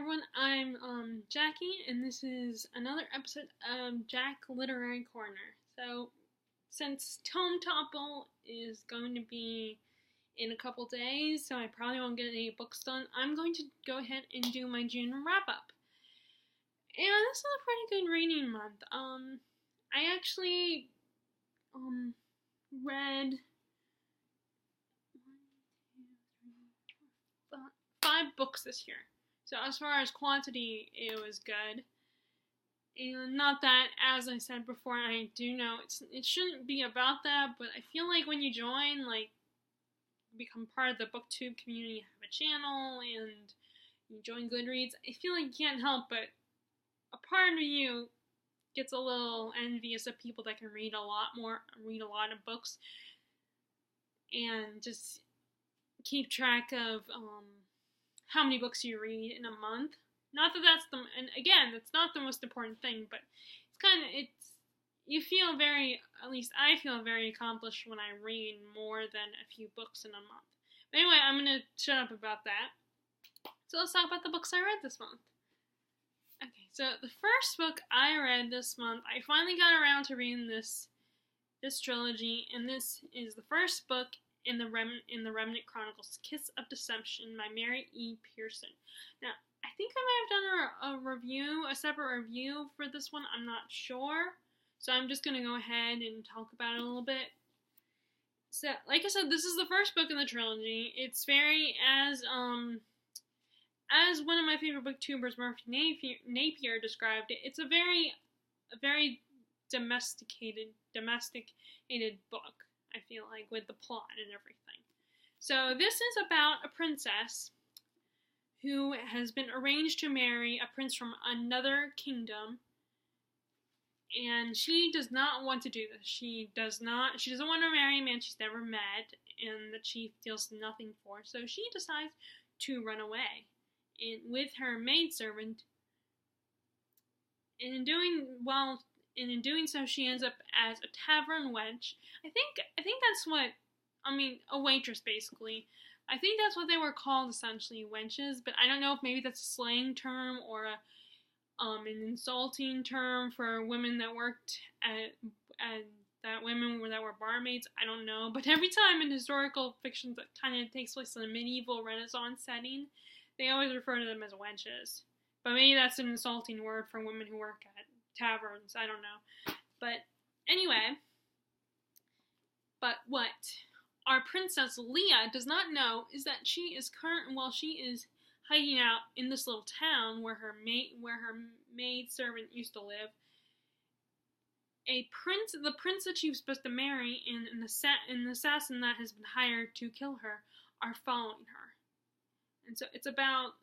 everyone, I'm Jackie, and this is another episode of Jack Literary Corner. So, since Tome Topple is going to be in a couple days, so I probably won't get any books done, I'm going to go ahead and do my June wrap-up. And this is a pretty good reading month. I actually, read 5 books this year. So as far as quantity, it was good. And not that, as I said before, I do know it shouldn't be about that, but I feel like when you join, become part of the BookTube community, have a channel, and you join Goodreads, I feel like you can't help but a part of you gets a little envious of people that can read a lot of books, and just keep track of, how many books you read in a month. Not that and again, that's not the most important thing, but you feel at least I feel very accomplished when I read more than a few books in a month. But anyway, I'm going to shut up about that. So let's talk about the books I read this month. Okay, so the first book I read this month, I finally got around to reading this trilogy, and this is the first book in the Remnant Chronicles, Kiss of Deception by Mary E. Pearson. Now, I think I might have done a separate review for this one. I'm not sure. So I'm just going to go ahead and talk about it a little bit. So, like I said, this is the first book in the trilogy. It's very, as one of my favorite booktubers, Murphy Napier, described it, it's a very domesticated book, I feel like, with the plot and everything. So this is about a princess who has been arranged to marry a prince from another kingdom, and she does not want to do this. She doesn't want to marry a man she's never met and that she feels nothing for, so she decides to run away with her maidservant, and in doing so, she ends up as a tavern wench. I think that's a waitress, basically. I think that's what they were called, essentially, wenches, but I don't know if maybe that's a slang term or an insulting term for women that worked women that were barmaids. I don't know, but every time in historical fiction that kind of takes place in a medieval Renaissance setting, they always refer to them as wenches. But maybe that's an insulting word for women who work at taverns. I don't know. But anyway, what our Princess Leah does not know is that she is hiding out in this little town where her maid servant used to live, the prince that she was supposed to marry, and an assassin that has been hired to kill her are following her. And so it's about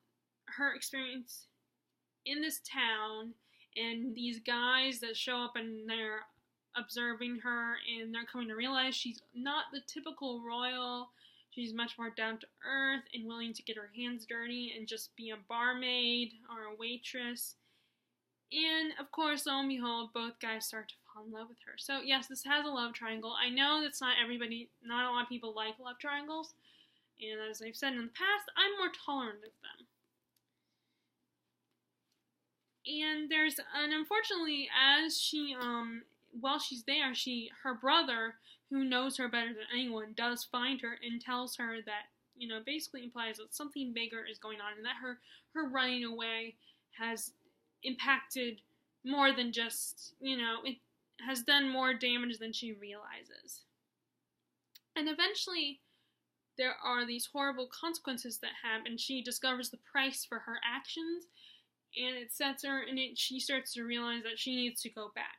her experience in this town, and these guys that show up and they're observing her, and they're coming to realize she's not the typical royal. She's much more down to earth and willing to get her hands dirty and just be a barmaid or a waitress. And of course, lo and behold, both guys start to fall in love with her. So yes, this has a love triangle. I know that's not a lot of people like love triangles. And as I've said in the past, I'm more tolerant of them. And unfortunately, as while she's there, her brother, who knows her better than anyone, does find her and tells her that, basically implies that something bigger is going on, and that her running away has impacted more than just, it has done more damage than she realizes. And eventually, there are these horrible consequences that happen. She discovers the price for her actions, and it sets her, and she starts to realize that she needs to go back.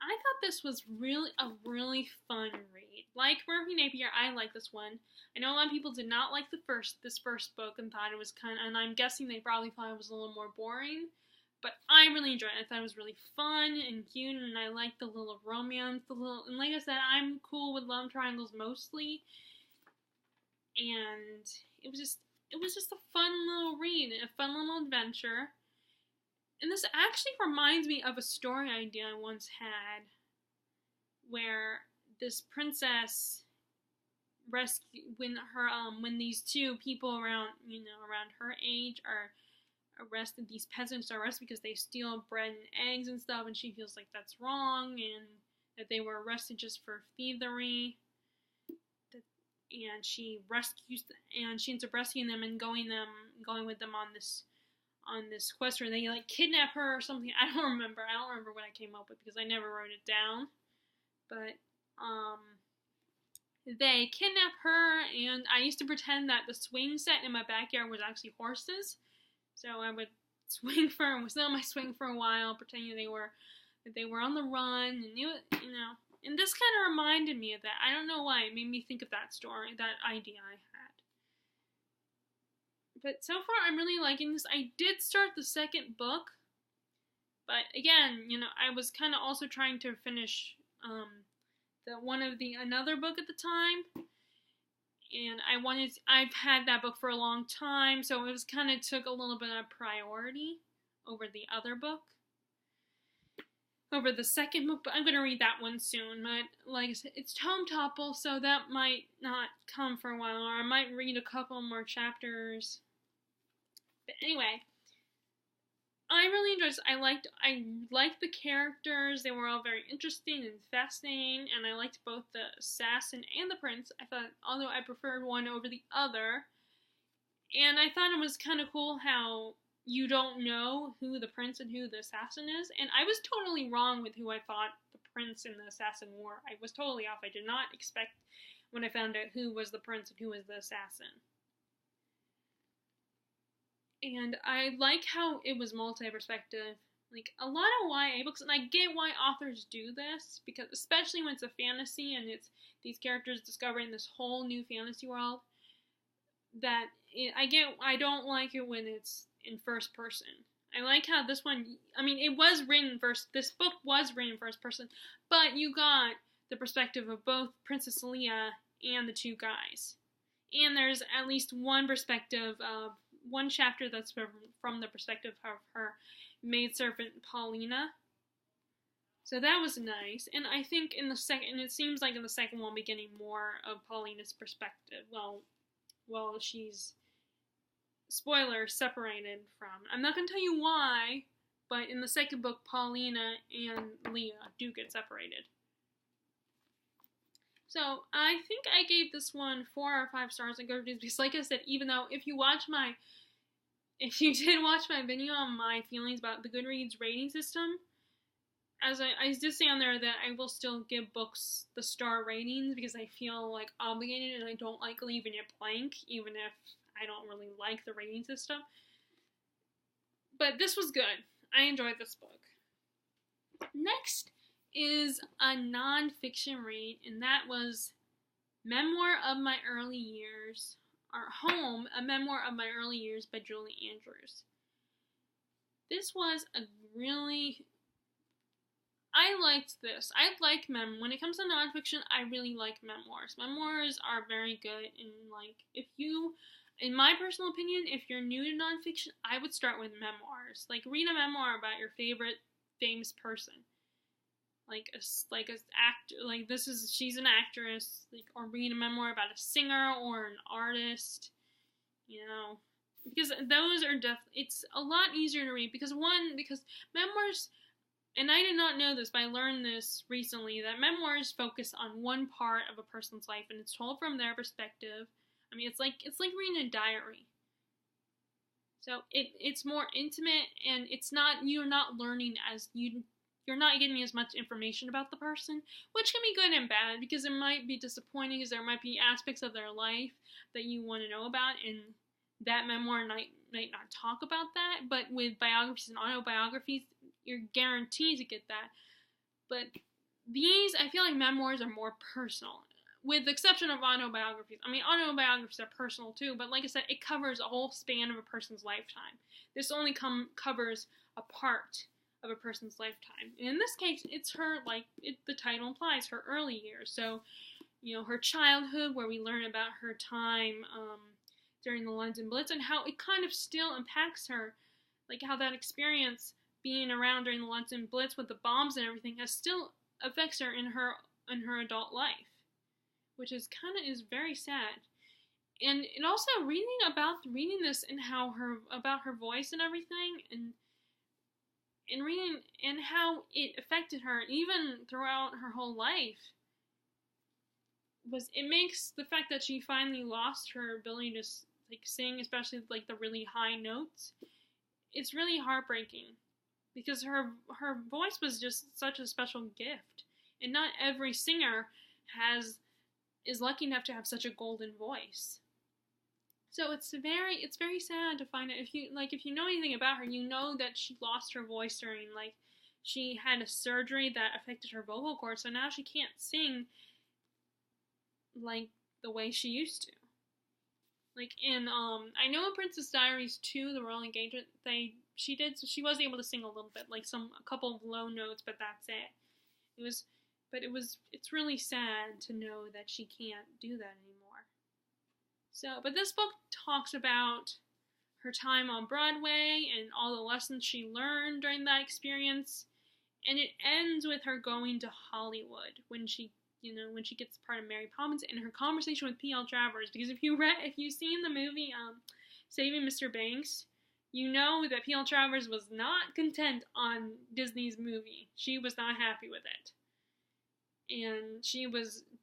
I thought this was a really fun read. Like Murphy Napier, I like this one. I know a lot of people did not like this first book and thought it was and I'm guessing they probably thought it was a little more boring. But I really enjoyed it. I thought it was really fun and cute, and I liked the little romance, and like I said, I'm cool with love triangles mostly. And it was just a fun little read, a fun little adventure. And this actually reminds me of a story idea I once had, where this princess when these two people around her age are arrested. These peasants are arrested because they steal bread and eggs and stuff, and she feels like that's wrong, and that they were arrested just for thievery. And she ends up rescuing them and going with them on this quest where they like kidnap her or something. I don't remember what I came up with because I never wrote it down. But they kidnap her, and I used to pretend that the swing set in my backyard was actually horses. So I would sit on my swing for a while, pretending they were on the run, and and this kind of reminded me of that. I don't know why. It made me think of that idea I had. But so far, I'm really liking this. I did start the second book, but again, I was kind of also trying to finish another book at the time, and I've had that book for a long time, so it was kind of took a little bit of priority over the other book. Over the second book, but I'm going to read that one soon. But like I said, it's Tome Topple, so that might not come for a while, or I might read a couple more chapters. But anyway, I really enjoyed this. I liked the characters. They were all very interesting and fascinating, and I liked both the assassin and the prince. I thought, although I preferred one over the other, and I thought it was kind of cool how you don't know who the prince and who the assassin is. And I was totally wrong with who I thought the prince and the assassin were. I was totally off. I did not expect when I found out who was the prince and who was the assassin. And I like how it was multi-perspective. Like, a lot of YA books, and I get why authors do this, because especially when it's a fantasy and it's these characters discovering this whole new fantasy world, I don't like it when it's in first person. I like how this one, this book was written in first person, but you got the perspective of both Princess Leia and the two guys. And there's at least one perspective of one chapter that's from the perspective of her maidservant Paulina. So that was nice. And I think it seems like in the second one we'll be getting more of Paulina's perspective. Well, she's, spoiler, separated from. I'm not going to tell you why, but in the second book, Paulina and Leia do get separated. So I think I gave this one 4 or 5 stars on Goodreads because, like I said, even though if you did watch my video on my feelings about the Goodreads rating system, as I did say on there that I will still give books the star ratings because I feel like obligated and I don't like leaving it blank, even if I don't really like the rating system. But this was good. I enjoyed this book. Next is a non-fiction read, and that was Memoir of My Early Years, or Home, a Memoir of My Early Years by Julie Andrews. This was I liked this. When it comes to nonfiction, I really like memoirs. Memoirs are very good, and in my personal opinion, if you're new to nonfiction, I would start with memoirs. Like, read a memoir about your favorite famous person. She's an actress, or read a memoir about a singer or an artist, because those are it's a lot easier to read, because memoirs, and I did not know this, but I learned this recently, that memoirs focus on one part of a person's life, and it's told from their perspective. I mean, it's like reading a diary. So it's more intimate, and you're not learning you're not getting as much information about the person, which can be good and bad, because it might be disappointing, because there might be aspects of their life that you want to know about, and that memoir might not talk about that. But with biographies and autobiographies, you're guaranteed to get that. But I feel like memoirs are more personal, with the exception of autobiographies. I mean, autobiographies are personal too, but like I said, it covers a whole span of a person's lifetime. This only covers a part of a person's lifetime. And in this case, it's her, the title implies, her early years. So, her childhood, where we learn about her time during the London Blitz, and how it kind of still impacts her, how that experience being around during the London Blitz with the bombs and everything still affects her in her adult life. which is very sad. And it also reading this and how about her voice and everything, and reading and how it affected her even throughout her whole life, it makes the fact that she finally lost her ability to like sing, especially like the really high notes, it's really heartbreaking, because her voice was just such a special gift, and not every singer is lucky enough to have such a golden voice. So it's very sad to find out. If you know anything about her, you know that she lost her voice during, like, she had a surgery that affected her vocal cords, so now she can't sing like the way she used to. Like in I know in Princess Diaries 2, the Royal Engagement, she was able to sing a little bit, like a couple of low notes, but that's it. It's really sad to know that she can't do that anymore. So, but this book talks about her time on Broadway and all the lessons she learned during that experience, and it ends with her going to Hollywood when she gets part of Mary Poppins, and her conversation with P.L. Travers. Because if you've seen the movie Saving Mr. Banks, you know that P.L. Travers was not content on Disney's movie. She was not happy with it,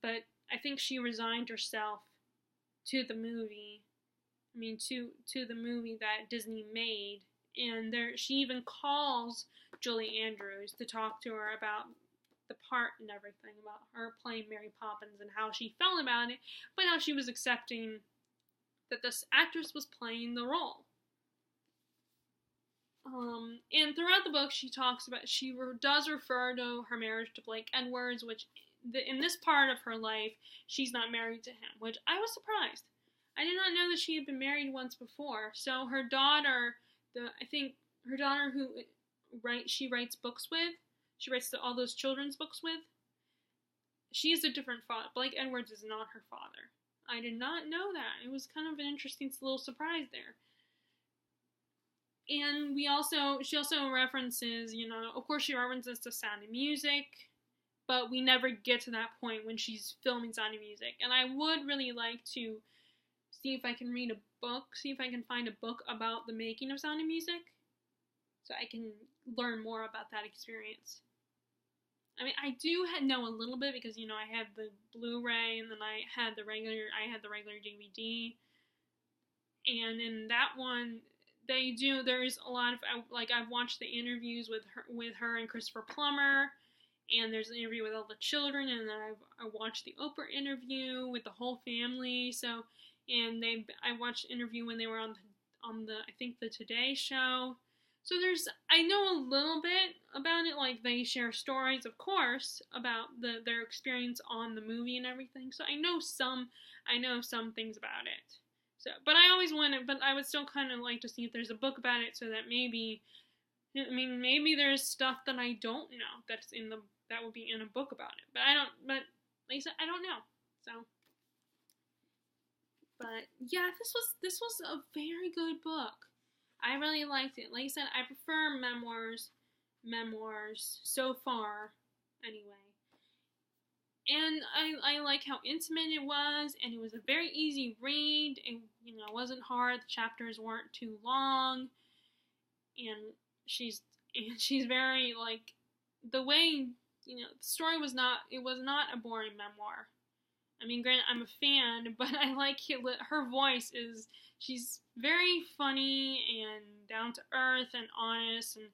but I think she resigned herself to the movie. To the movie that Disney made, and she even calls Julie Andrews to talk to her about the part and everything, about her playing Mary Poppins and how she felt about it, but how she was accepting that this actress was playing the role. And throughout the book, she does refer to her marriage to Blake Edwards, which in this part of her life, she's not married to him, which I was surprised. I did not know that she had been married once before. So her daughter, who she writes books with, she writes all those children's books with, she is a different father. Blake Edwards is not her father. I did not know that. It was kind of an interesting little surprise there. And she also references, of course she references to Sound of Music, but we never get to that point when she's filming Sound of Music. And I would really like to see if I can find a book about the making of Sound of Music, so I can learn more about that experience. I do know a little bit because, I had the Blu-ray, and then I had the regular DVD, and in that one, there's a lot of, I've watched the interviews with her and Christopher Plummer, and there's an interview with all the children, and then I watched the Oprah interview with the whole family, and I watched the interview when they were on the I think the Today Show. So I know a little bit about it, like they share stories, of course, about their experience on the movie and everything. So I know some things about it. So, but I would still kind of like to see if there's a book about it, so that maybe there's stuff that I don't know that will be in a book about it. But like I said, I don't know. So, but yeah, this was a very good book. I really liked it. Like I said, I prefer memoirs so far, anyway. And I like how intimate it was, and it was a very easy read. It wasn't hard. The chapters weren't too long, and she's very, like, the way, the story was not a boring memoir. Granted, I'm a fan, but I like her voice she's very funny and down to earth and honest, and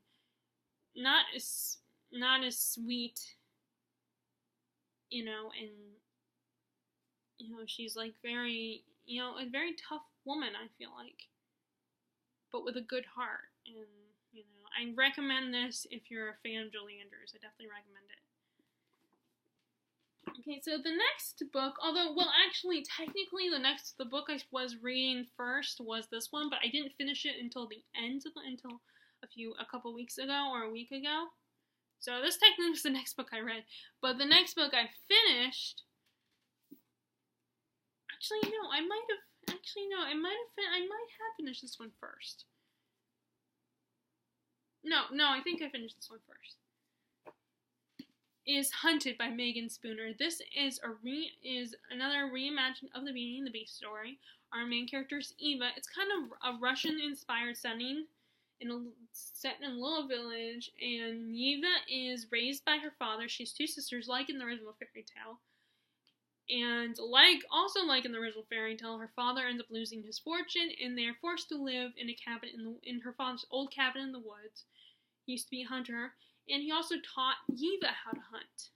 not as sweet, and she's like very, a very tough woman, I feel like, but with a good heart. And I recommend this if you're a fan of Julie Andrews. I definitely recommend it. Okay, so the next book, actually, technically, the book I was reading first was this one, but I didn't finish it until the end until a couple weeks ago or a week ago. So this technically was the next book I read, but the next book I finished. I might have finished this one first. No, I think I finished this one first. is hunted by Megan Spooner. This is another reimagining of the Beauty and the Beast story. Our main character is Eva. It's kind of a Russian-inspired setting, set in a little village, and Eva is raised by her father. She has two sisters, like in the original fairy tale. And also like in the original fairy tale, her father ends up losing his fortune, and they're forced to live in a cabin in her father's old cabin in the woods. He used to be a hunter, and he also taught Eva how to hunt.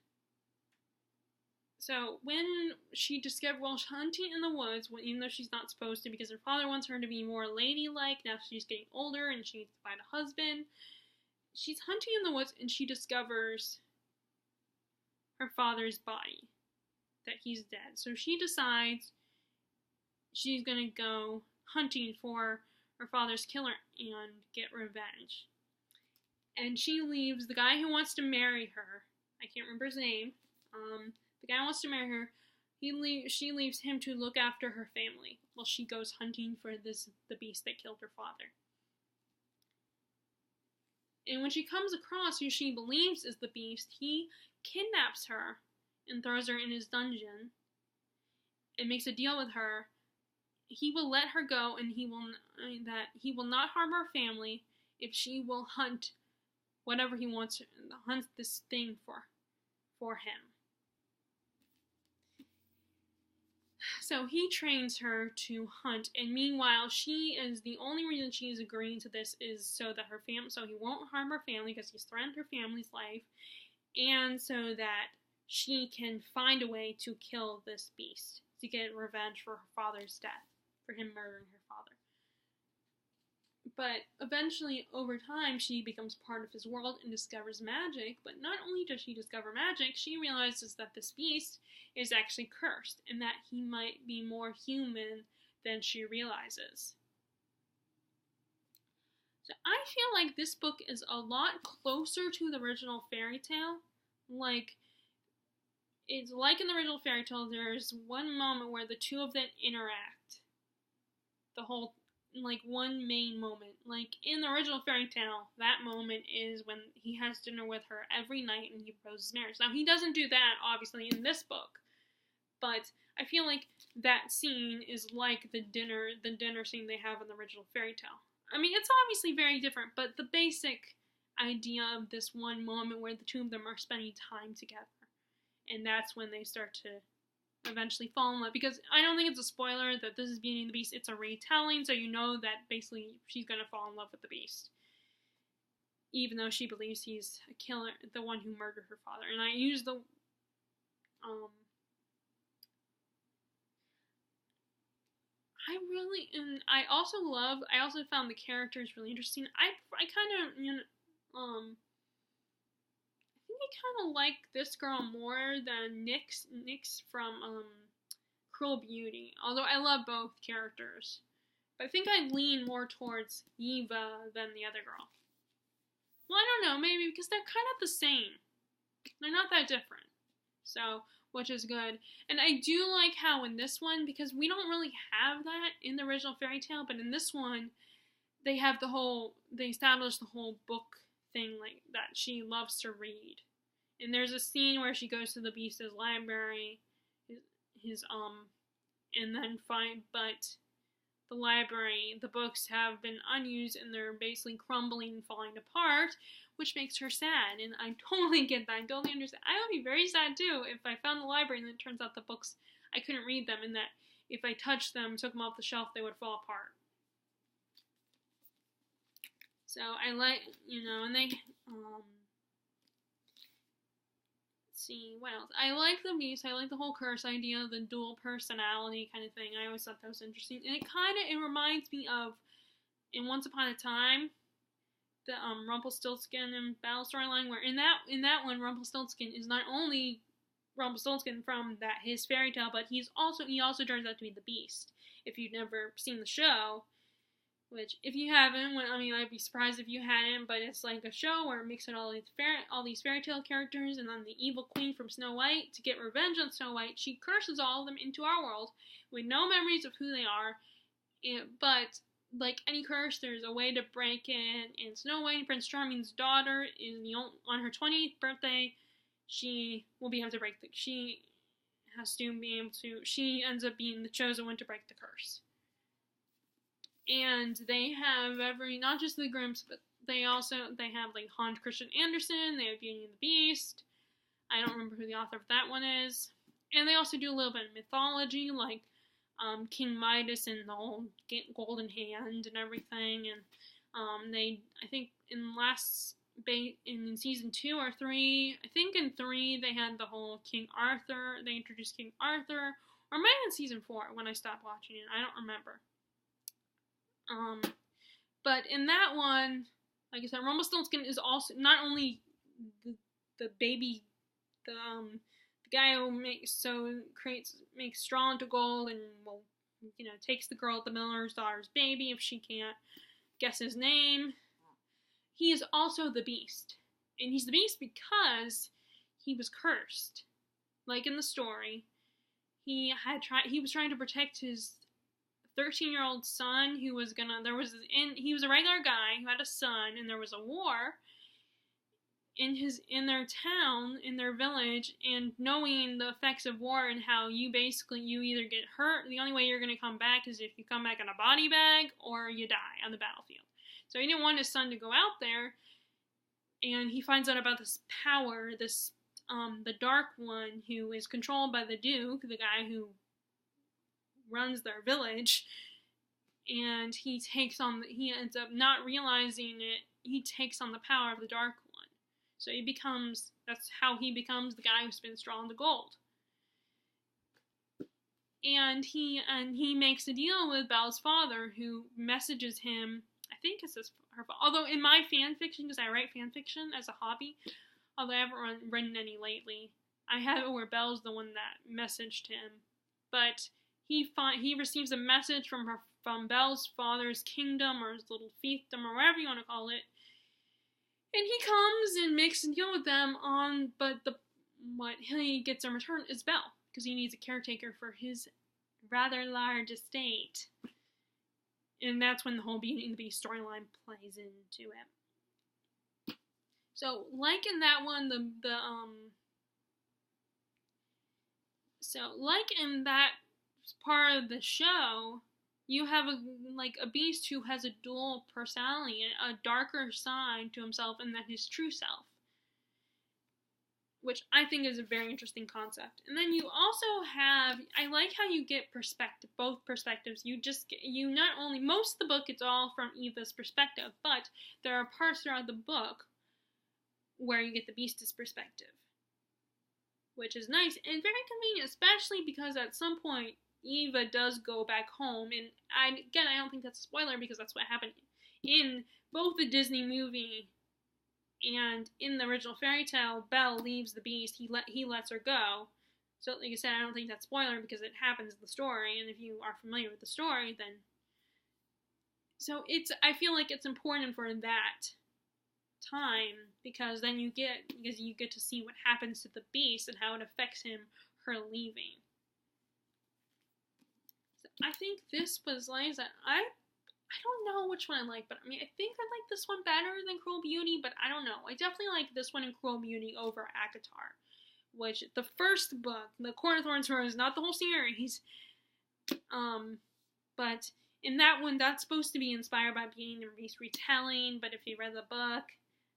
So when she discovered while hunting in the woods, even though she's not supposed to, because her father wants her to be more ladylike, now she's getting older and she needs to find a husband, she's hunting in the woods and she discovers her father's body, that he's dead. So she decides she's going to go hunting for her father's killer and get revenge. And she leaves the guy who wants to marry her, I can't remember his name, the guy who wants to marry her, she leaves him to look after her family while she goes hunting for the beast that killed her father. And when she comes across who she believes is the beast, he kidnaps her and throws her in his dungeon and makes a deal with her. He will let her go, and he will not harm her family if she will hunt whatever he wants to hunt this thing for him. So he trains her to hunt, and meanwhile, the only reason she is agreeing to this is so that so he won't harm her family because he's threatened her family's life, and so that she can find a way to kill this beast, to get revenge for her father's death, for him murdering her father. But eventually, over time, she becomes part of his world and discovers magic. But not only does she discover magic, she realizes that this beast is actually cursed, and that he might be more human than she realizes. So I feel like this book is a lot closer to the original fairy tale. It's like in the original fairy tale, there's one moment where the two of them interact. One main moment. Like, in the original fairy tale, that moment is when he has dinner with her every night and he proposes marriage. Now, he doesn't do that, obviously, in this book. But I feel like that scene is like the dinner scene they have in the original fairy tale. I mean, it's obviously very different, but the basic idea of this one moment where the two of them are spending time together. And that's when they start to eventually fall in love. Because I don't think it's a spoiler that this is Beauty and the Beast. It's a retelling, so you know that basically she's going to fall in love with the Beast. Even though she believes he's a killer, the one who murdered her father. And I use the... I also found the characters really interesting. I kind of, I think I kind of like this girl more than Nyx from Cruel Beauty. Although I love both characters, but I think I lean more towards Eva than the other girl. Well, I don't know, maybe because they're kind of the same. They're not that different. So, which is good. And I do like how in this one, because we don't really have that in the original fairy tale, but in this one, they establish the whole book thing, like, that she loves to read. And there's a scene where she goes to the Beast's library, and then but the library, the books have been unused and they're basically crumbling and falling apart, which makes her sad. And I totally get that. I totally understand. I would be very sad too if I found the library and it turns out the books, I couldn't read them, and that if I touched them, took them off the shelf, they would fall apart. So I like, and they, let's see, what else? I like the Beast. I like the whole curse idea, the dual personality kind of thing. I always thought that was interesting. And it reminds me of, in Once Upon a Time, the Rumpelstiltskin and Battle storyline, where in that one, Rumpelstiltskin is not only Rumpelstiltskin from his fairy tale, but he also turns out to be the Beast. If you've never seen the show, which if you haven't, I'd be surprised if you hadn't, but it's like a show where it mixes all these fairy tale characters, and then the evil queen from Snow White, to get revenge on Snow White, she curses all of them into our world with no memories of who they are, but like any curse, there's a way to break it. And Snow White, Prince Charming's daughter, on her 20th birthday, she will be able to break the, she has to be able to, she ends up being the chosen one to break the curse. And they have not just the Grimms, but they have like Hans Christian Andersen, they have Beauty and the Beast. I don't remember who the author of that one is. And they also do a little bit of mythology, like King Midas and the whole golden hand and everything. And I think in season 2 or 3, I think in 3 they had the whole King Arthur. They introduced King Arthur, or maybe in season 4 when I stopped watching it. I don't remember. But in that one, like I said, Rumpelstiltskin is also not only the baby, the guy who makes straw into gold and will, takes the girl, the miller's daughter's baby if she can't guess his name. He is also the Beast. And he's the Beast because he was cursed. Like in the story, he was trying to protect his 13-year-old son he was a regular guy who had a son, and there was a war in their town, in their village, and knowing the effects of war and how you either get hurt, the only way you're going to come back is if you come back in a body bag or you die on the battlefield. So he didn't want his son to go out there, and he finds out about this power, the Dark One, who is controlled by the Duke, the guy who runs their village, and he ends up not realizing it, he takes on the power of the Dark One. So that's how he becomes the guy who spins straw into gold. And he makes a deal with Belle's father, who messages him, I think it's her father, although in my fan fiction, because I write fan fiction as a hobby, although I haven't written any lately, I have it where Belle's the one that messaged him, but he receives a message from Belle's father's kingdom, or his little fiefdom, or whatever you want to call it, and he comes and makes a deal with them but what he gets in return is Belle, because he needs a caretaker for his rather large estate. And that's when the whole Beauty and the Beast storyline plays into it. So, like in that one, like in that part of the show, you have a Beast who has a dual personality, a darker side to himself, and then his true self, which I think is a very interesting concept. And then you also have, I like how you get both perspectives. Most of the book, it's all from Eva's perspective, but there are parts throughout the book where you get the Beast's perspective, which is nice and very convenient, especially because at some point Eva does go back home, and I don't think that's a spoiler because that's what happened in both the Disney movie and in the original fairy tale. Belle leaves the Beast, he lets her go. So like I said, I don't think that's spoiler because it happens in the story, and if you are familiar with the story, then I feel like it's important for that time, because then you get to see what happens to the Beast and how it affects her leaving. So I think this was, like I said, I don't know which one I like, but I think I like this one better than Cruel Beauty, but I don't know. I definitely like this one in Cruel Beauty over ACOTAR, which the first book, the Court of Thorns is not the whole series, but in that one, that's supposed to be inspired by Beauty and the Beast retelling, but if you read the book,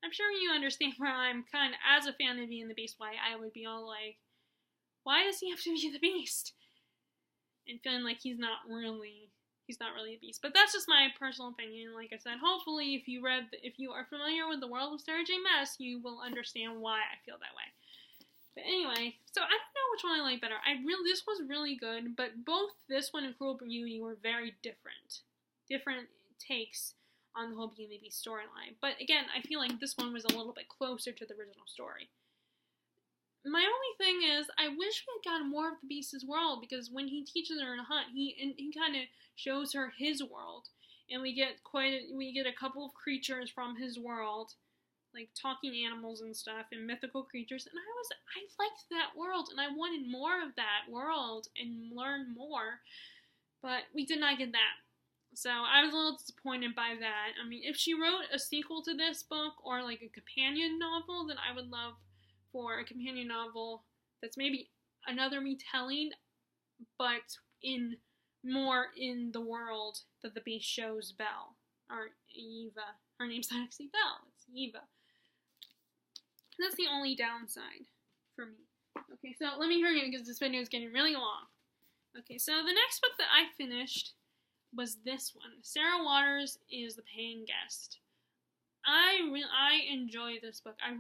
I'm sure you understand where I'm kind of, as a fan of Beauty and the Beast, why I would be all like, why does he have to be the Beast? And feeling like he's not really a beast. But that's just my personal opinion. Like I said, hopefully if you are familiar with the world of Sarah J. Maas, you will understand why I feel that way. But anyway, so I don't know which one I like better. This was really good, but both this one and Cruel Beauty were very different. Different takes on the whole Beauty and the Beast storyline. But again, I feel like this one was a little bit closer to the original story. My only thing is, I wish we had gotten more of the Beast's world, because when he teaches her to hunt, he kind of shows her his world, and we get a couple of creatures from his world, like talking animals and stuff, and mythical creatures, and I liked that world, and I wanted more of that world and learn more, but we did not get that. So I was a little disappointed by that. If she wrote a sequel to this book, or like a companion novel, then I would love for a companion novel that's maybe another retelling, but in more in the world that the base shows Belle, or Eva. Her name's not actually Belle, it's Eva. And that's the only downside for me. Okay, so let me hurry because this video is getting really long. Okay, so the next book that I finished was this one. Sarah Waters is the Paying Guest. I enjoy this book. I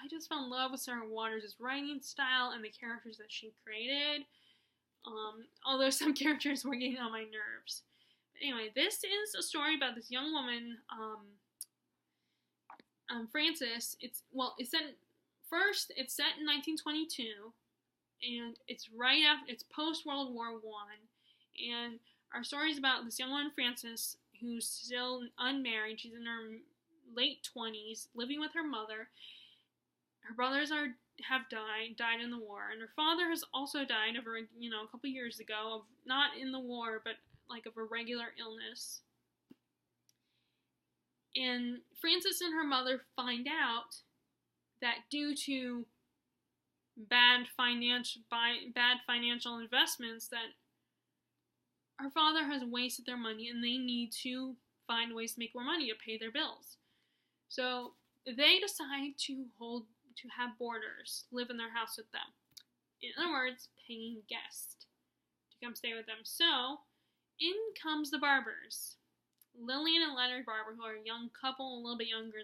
just fell in love with Sarah Waters' writing style and the characters that she created. Although some characters were getting on my nerves. But anyway, this is a story about this young woman, Frances. It's set in 1922, and it's right after, it's post World War I, and our story is about this young woman, Frances, who's still unmarried. She's in her late 20s, living with her mother. Her brothers have died in the war, and her father has also died over, a couple years ago, of not in the war, but like of a regular illness. And Frances and her mother find out that due to bad financial investments, that her father has wasted their money, and they need to find ways to make more money to pay their bills. So they decide to have boarders live in their house with them. In other words, paying guests to come stay with them. So in comes the Barbers, Lillian and Leonard Barber, who are a young couple, a little bit younger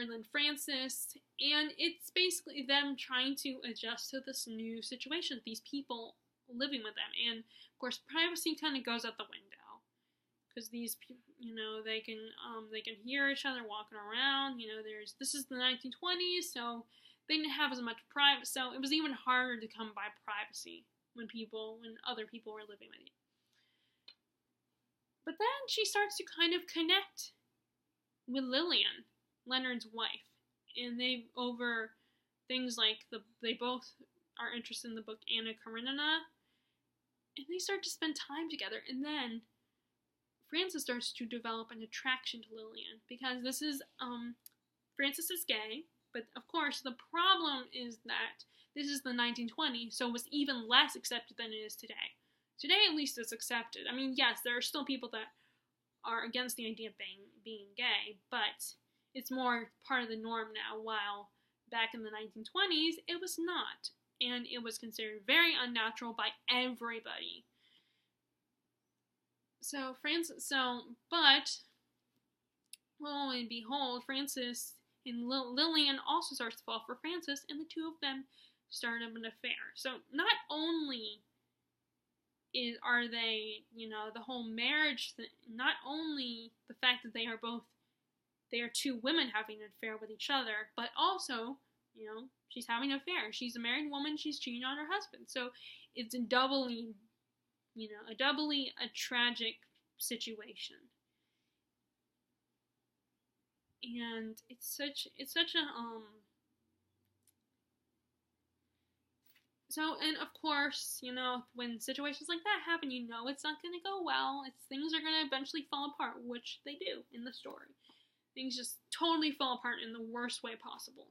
than Frances, and it's basically them trying to adjust to this new situation, these people living with them. And of course, privacy kind of goes out the window, because these people, they can hear each other walking around. This is the 1920s, so they didn't have as much privacy. So it was even harder to come by privacy when other people were living with you. But then she starts to kind of connect with Lillian, Leonard's wife, and they over things like they both are interested in the book Anna Karenina, and they start to spend time together. And then Frances starts to develop an attraction to Lillian, because Frances is gay, but of course the problem is that this is the 1920s, so it was even less accepted than it is today. Today, at least, it's accepted. I mean, yes, there are still people that are against the idea of being gay, but it's more part of the norm now, while back in the 1920s, it was not. And it was considered very unnatural by everybody. But lo and behold, Frances and Lillian also starts to fall for Frances, and the two of them start up an affair. So not only are they, the whole marriage, not only the fact that they are two women having an affair with each other, but also, she's having an affair. She's a married woman, she's cheating on her husband. So it's a doubly a tragic situation. And it's such a, So, and of course, when situations like that happen, it's not going to go well. Things are going to eventually fall apart, which they do in the story. Things just totally fall apart in the worst way possible.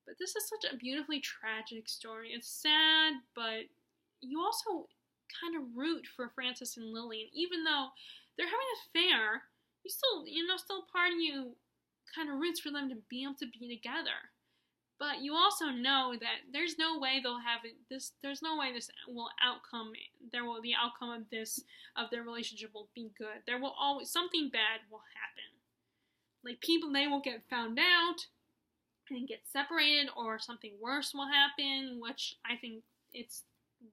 But this is such a beautifully tragic story. It's sad, but you also kind of root for Frances and Lillian. Even though they're having an affair, you still, still part of you kind of roots for them to be able to be together. But you also know that there's no way they'll have it. There's no way the outcome of their relationship will be good. There will always, something bad will happen. Like they will get found out and get separated, or something worse will happen, which I think it's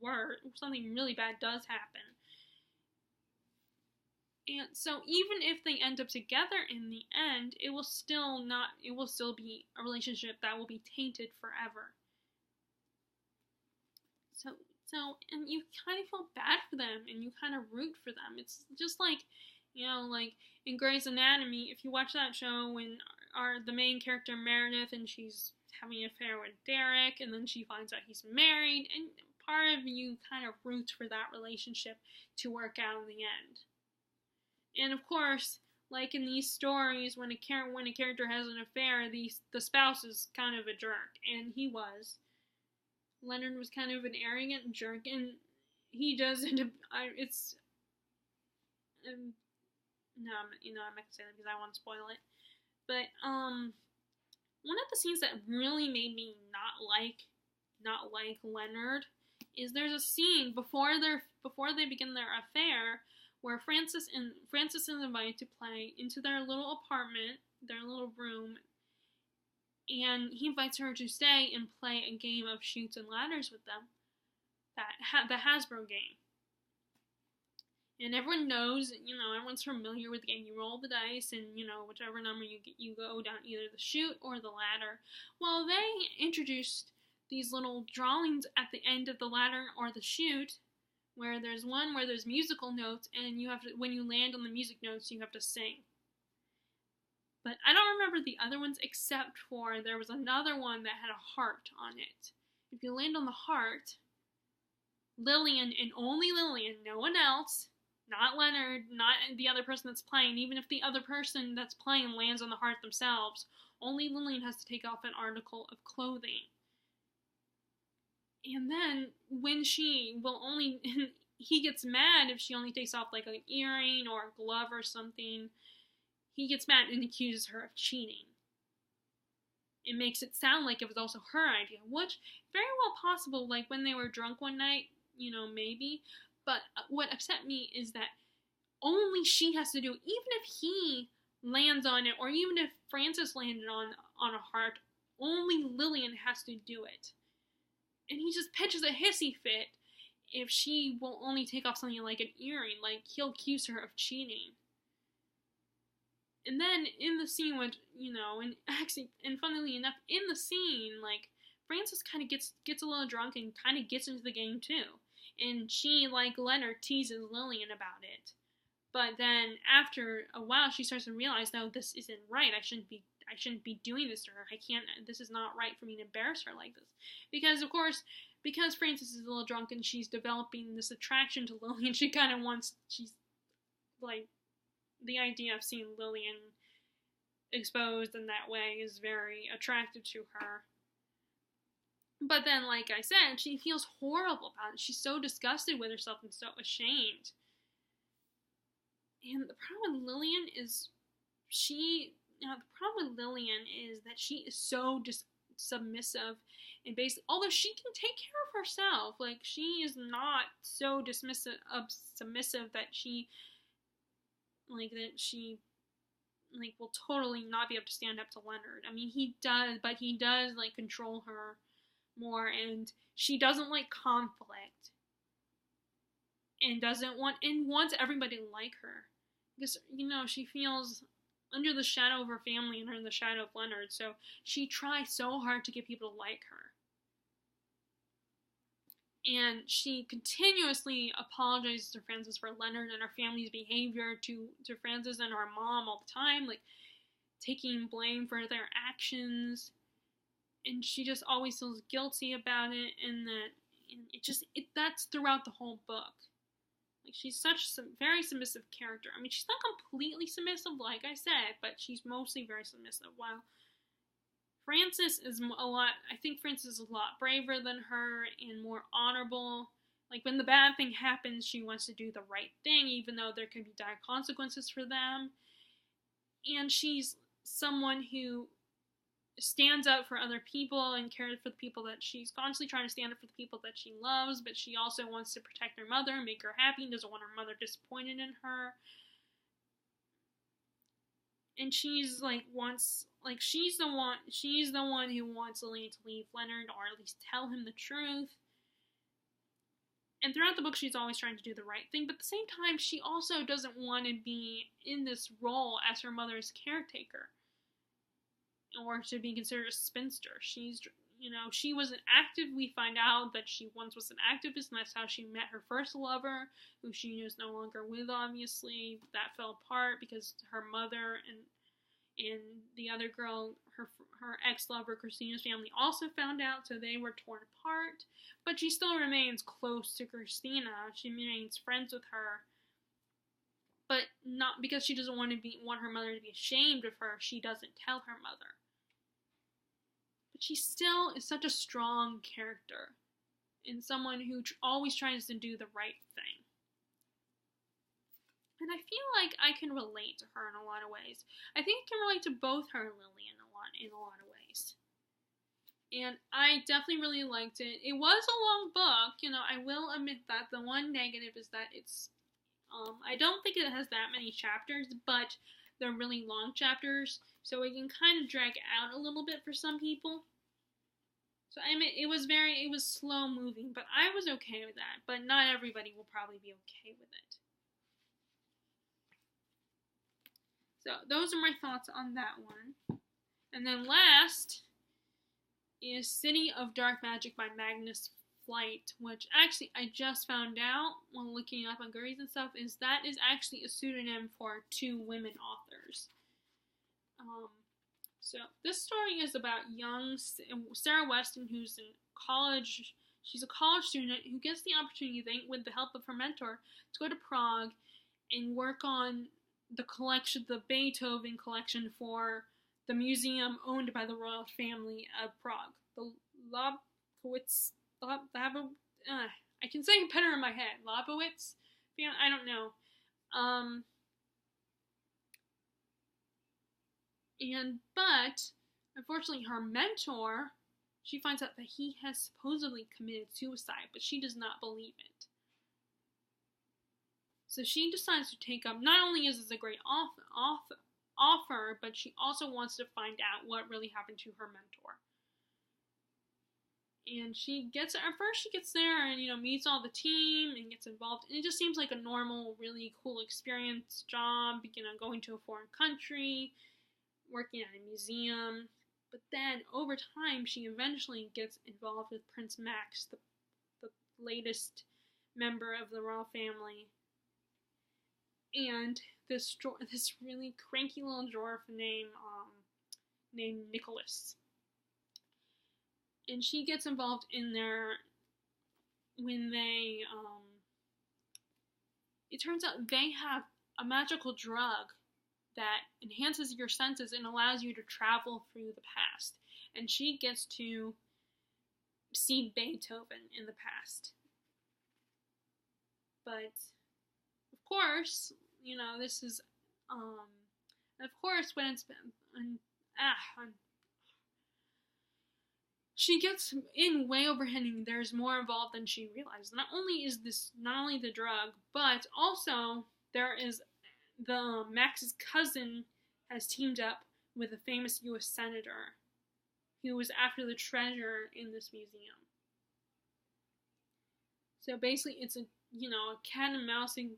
worse. Something really bad does happen. And so even if they end up together in the end, it will still be a relationship that will be tainted forever. So and you kind of feel bad for them, and you kind of root for them. It's just like, like in Grey's Anatomy, if you watch that show, when the main character Meredith, and she's having an affair with Derek, and then she finds out he's married, and part of you kind of roots for that relationship to work out in the end. And of course, like in these stories, when a character has an affair, the spouse is kind of a jerk, and he was. Leonard was kind of an arrogant jerk, and he does end up. It's no, I'm not gonna say that because I want to spoil it. But one of the scenes that really made me not like Leonard is there's a scene before they begin their affair where Frances is invited to play into their little apartment, their little room, and he invites her to stay and play a game of Chutes and Ladders with them, the Hasbro game. And everyone knows, everyone's familiar with the game. You roll the dice, and whichever number you get, you go down either the chute or the ladder. Well, they introduced these little drawings at the end of the ladder or the chute, where there's one where there's musical notes, and you have to, when you land on the music notes, you have to sing. But I don't remember the other ones except for there was another one that had a heart on it. If you land on the heart, Lillian and only Lillian, no one else, not Leonard, not the other person that's playing, even if the other person that's playing lands on the heart themselves, only Lillian has to take off an article of clothing. And then when he gets mad if she only takes off like an earring or a glove or something. He gets mad and accuses her of cheating. It makes it sound like it was also her idea, which very well possible, like when they were drunk one night, maybe. But what upset me is that only she has to do it. Even if he lands on it, or even if Frances landed on a heart, only Lillian has to do it. And he just pitches a hissy fit if she will only take off something like an earring, like he'll accuse her of cheating. And then in the scene, and funnily enough, in the scene, like, Frances kind of gets a little drunk and kind of gets into the game too. And she, like Leonard, teases Lillian about it. But then after a while, she starts to realize, no, this isn't right. I shouldn't be doing this to her. This is not right for me to embarrass her like this. Because, of course, because Frances is a little drunk and she's developing this attraction to Lillian, she's like, the idea of seeing Lillian exposed in that way is very attractive to her. But then, like I said, she feels horrible about it. She's so disgusted with herself and so ashamed. And the problem with Lillian is that she is so submissive, and basically, although she can take care of herself, like, she is not so submissive that she will totally not be able to stand up to Leonard. I mean, he does, but he does, like, control her more, and she doesn't like conflict, and wants everybody to like her, because, she feels under the shadow of her family and under the shadow of Leonard, so she tries so hard to get people to like her. And she continuously apologizes to Frances for Leonard and her family's behavior to Frances and her mom all the time, like, taking blame for their actions. And she just always feels guilty about it, and that's throughout the whole book. Like, she's such a very submissive character. I mean, she's not completely submissive, like I said, but she's mostly very submissive, while Frances is I think Frances is a lot braver than her and more honorable. Like, when the bad thing happens, she wants to do the right thing, even though there can be dire consequences for them. And she's someone who stands up for other people and cares for the people that she's constantly trying to stand up for the people that she loves, but she also wants to protect her mother and make her happy and doesn't want her mother disappointed in her. And she's the one who wants Lillian to leave Leonard, or at least tell him the truth. And throughout the book, she's always trying to do the right thing, but at the same time, she also doesn't want to be in this role as her mother's caretaker, or to be considered a spinster. She was an active, we find out that she once was an activist, and that's how she met her first lover, who she is no longer with, obviously. That fell apart because her mother and the other girl, her ex-lover, Christina's family, also found out, so they were torn apart. But she still remains close to Christina. She remains friends with her. But not because she doesn't want her mother to be ashamed of her, she doesn't tell her mother. But she still is such a strong character and someone who always tries to do the right thing. And I feel like I can relate to her in a lot of ways. I think I can relate to both her and Lily in a lot of ways. And I definitely really liked it. It was a long book, I will admit that. The one negative is that it's I don't think it has that many chapters, but they're really long chapters, so it can kind of drag out a little bit for some people. So I mean, it was slow moving, but I was okay with that. But not everybody will probably be okay with it. So those are my thoughts on that one. And then last is City of Dark Magic by Magnus Flight, which actually I just found out when looking up on Goodreads and stuff, is actually a pseudonym for 2 women authors. So this story is about young Sarah Weston, who's in college. She's a college student who gets the opportunity, with the help of her mentor, to go to Prague and work on the collection, the Beethoven collection, for the museum owned by the royal family of Prague. The Lobkowitz, I can say it better in my head. Lobkowitz? I don't know. But unfortunately, her mentor, she finds out that he has supposedly committed suicide, but she does not believe it. So she decides to take up, not only is this a great offer, but she also wants to find out what really happened to her mentor. And she gets there and, meets all the team and gets involved. And it just seems like a normal, really cool experience, job, going to a foreign country, working at a museum. But then, over time, she eventually gets involved with Prince Max, the latest member of the royal family. And this really cranky little dwarf named Nicholas. And she gets involved in there when they, it turns out they have a magical drug that enhances your senses and allows you to travel through the past. And she gets to see Beethoven in the past. But, of course, this is, of course, when it's been, she gets in way overheading. There's more involved than she realized. Not only the drug, but also there is Max's cousin has teamed up with a famous U.S. senator who was after the treasure in this museum. So basically, it's a cat and mouse game,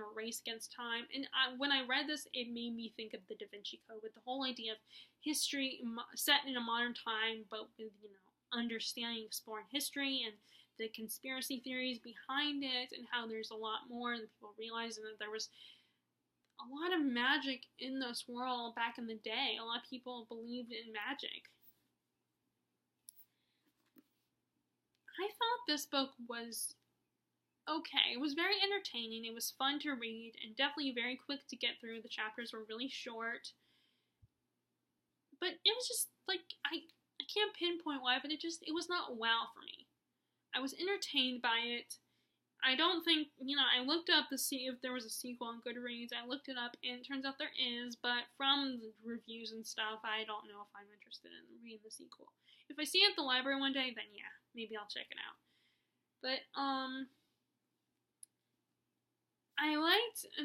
a race against time. And when I read this, it made me think of the Da Vinci Code, with the whole idea of history set in a modern time, but with understanding, exploring history and the conspiracy theories behind it, and how there's a lot more than people realize, and that there was a lot of magic in this world back in the day. A lot of people believed in magic. I thought this book was okay. It was very entertaining. It was fun to read, and definitely very quick to get through. The chapters were really short. But it was just, I can't pinpoint why, but it was not wow for me. I was entertained by it. I don't think, I looked up to see if there was a sequel on Goodreads. I looked it up, and it turns out there is, but from the reviews and stuff, I don't know if I'm interested in reading the sequel. If I see it at the library one day, then yeah, maybe I'll check it out. But,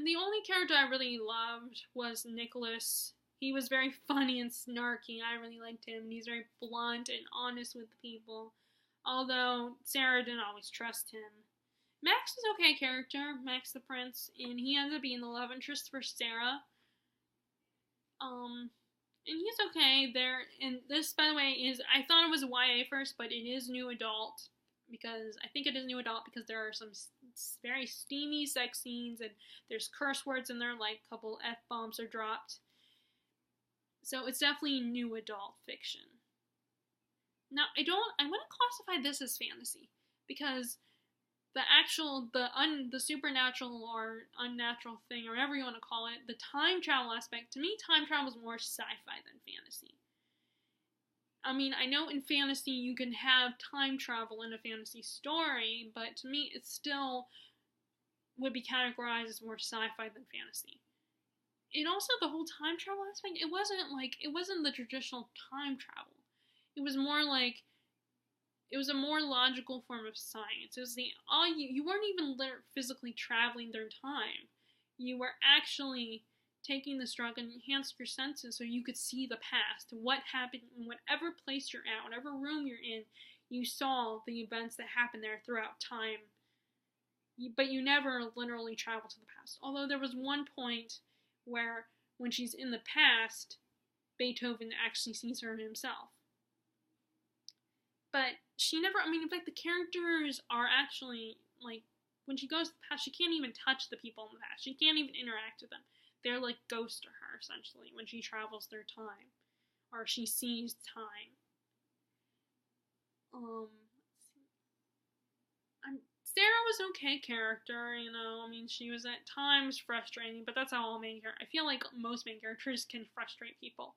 the only character I really loved was Nicholas. He was very funny and snarky. I really liked him. He's very blunt and honest with people, although Sarah didn't always trust him. Max is okay character, Max the Prince, and he ends up being the love interest for Sarah. And he's okay there. And this, by the way, I thought it was YA first, but it is new adult. I think it is new adult because there are some very steamy sex scenes, and there's curse words in there, like a couple F-bombs are dropped. So it's definitely new adult fiction. Now, I wouldn't classify this as fantasy, because the supernatural or unnatural thing, or whatever you want to call it, the time travel aspect, to me, time travel is more sci-fi than fantasy. I mean, I know in fantasy you can have time travel in a fantasy story, but to me it still would be categorized as more sci-fi than fantasy. And also the whole time travel aspect, it wasn't the traditional time travel. It was more like, it was a more logical form of science. It was you weren't even physically traveling through time. You were actually taking this drug and enhanced your senses so you could see the past, what happened in whatever place you're at, whatever room you're in. You saw the events that happened there throughout time, but you never literally traveled to the past. Although there was one point where, when she's in the past, Beethoven actually sees her himself. But she never, I mean, in fact, the characters are actually, like, when she goes to the past, she can't even touch the people in the past. She can't even interact with them. They're like ghosts to her, essentially, when she travels through time. Or she sees time. Sarah was an okay character, you know. I mean, she was at times frustrating, but that's how all main characters, I feel like most main characters can frustrate people.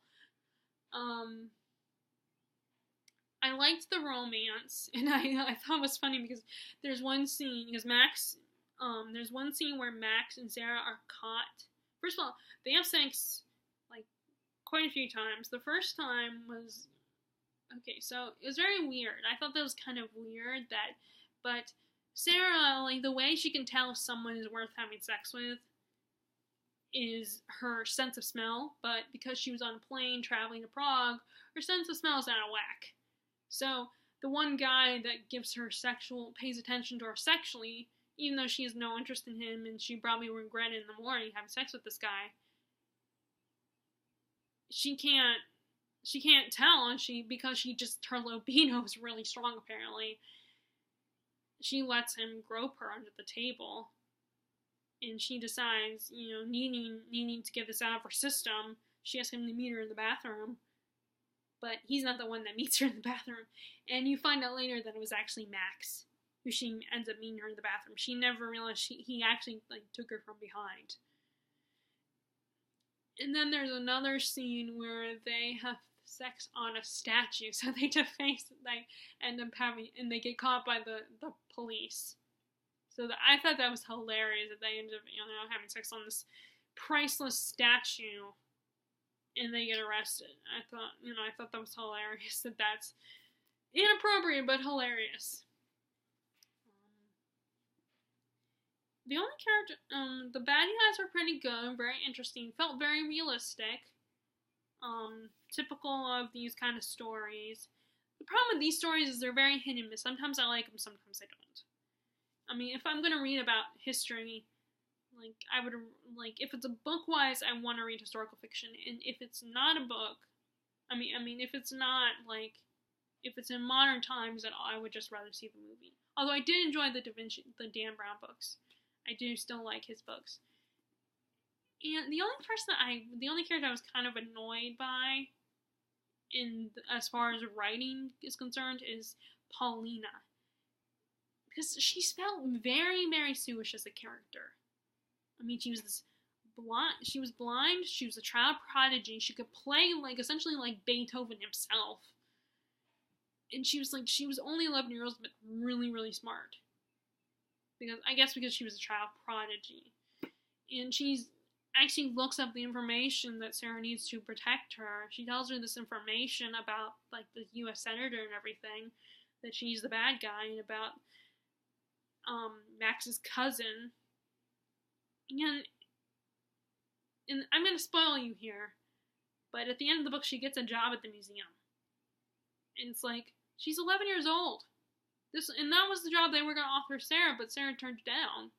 I liked the romance, and I thought it was funny because there's one scene, there's one scene where Max and Sarah are caught. First of all, they have sex, like, quite a few times. The first time was, okay, so it was very weird. I thought that was kind of weird, but Sarah, like, the way she can tell if someone is worth having sex with is her sense of smell, but because she was on a plane traveling to Prague, her sense of smell is out of whack. So, the one guy that pays attention to her sexually, even though she has no interest in him, and she probably will regret it in the morning having sex with this guy, she can't tell, and because her libido is really strong, apparently, she lets him grope her under the table, and she decides, you know, needing to get this out of her system, she asks him to meet her in the bathroom, but he's not the one that meets her in the bathroom, and you find out later that it was actually Max, who she ends up meeting her in the bathroom. She never realized he actually, like, took her from behind. And then there's another scene where they have sex on a statue, so they end up and they get caught by the police. So I thought that was hilarious that they ended up, you know, having sex on this priceless statue, and they get arrested. I thought that was hilarious. That's inappropriate, but hilarious. The only character, the bad guys were pretty good, very interesting, felt very realistic. Typical of these kind of stories. The problem with these stories is they're very hit and miss. Sometimes I like them, sometimes I don't. I mean, if I'm gonna read about history, like, I would, like, if it's a book-wise, I want to read historical fiction, and if it's not a book, if it's not, like, if it's in modern times, then I would just rather see the movie. Although I did enjoy the Dan Brown books. I do still like his books. And the only character I was kind of annoyed by, as far as writing is concerned, is Paulina. Because she felt very Mary Sue-ish as a character. I mean, she was blind, she was a child prodigy, she could play, like, essentially like Beethoven himself. And she was only 11 years old, but really, really smart. Because she was a child prodigy. And she actually looks up the information that Sarah needs to protect her. She tells her this information about, like, the U.S. Senator and everything, that she's the bad guy, and about Max's cousin. And I'm going to spoil you here, but at the end of the book, she gets a job at the museum. And it's like, she's 11 years old. And that was the job they were going to offer Sarah, but Sarah turned it down.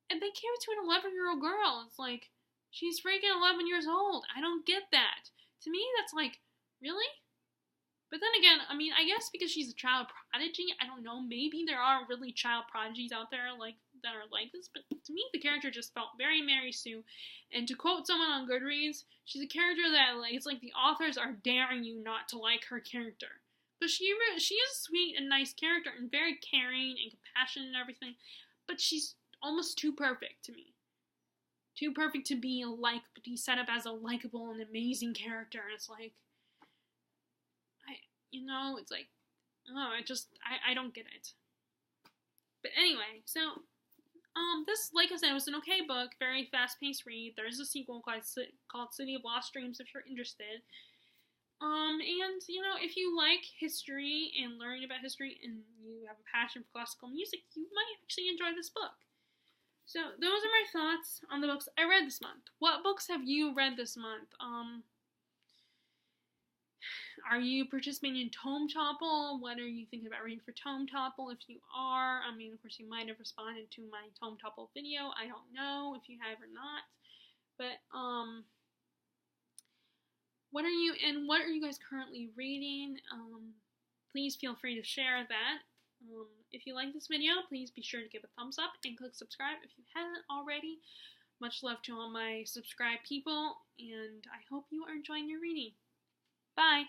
And they gave it to an 11-year-old girl. It's like, she's freaking 11 years old. I don't get that. To me, that's like, really? But then again, I mean, I guess because she's a child prodigy, I don't know, maybe there are really child prodigies out there, like, that are like this, but to me, the character just felt very Mary Sue. And to quote someone on Goodreads, she's a character that, like, it's like the authors are daring you not to like her character. But she is a sweet and nice character and very caring and compassionate and everything. But she's almost too perfect to me. Too perfect to be set up as a likable and amazing character. And it's like, it's like, I don't get it. But anyway, so, this, like I said, was an okay book, very fast-paced read. There's a sequel called City of Lost Dreams if you're interested. And, if you like history and learning about history and you have a passion for classical music, you might actually enjoy this book. So, those are my thoughts on the books I read this month. What books have you read this month? Are you participating in Tome Topple? What are you thinking about reading for Tome Topple? If you are, of course you might have responded to my Tome Topple video. I don't know if you have or not. But, what are you guys currently reading? Please feel free to share that. If you like this video, please be sure to give a thumbs up and click subscribe if you haven't already. Much love to all my subscribed people, and I hope you are enjoying your reading. Bye!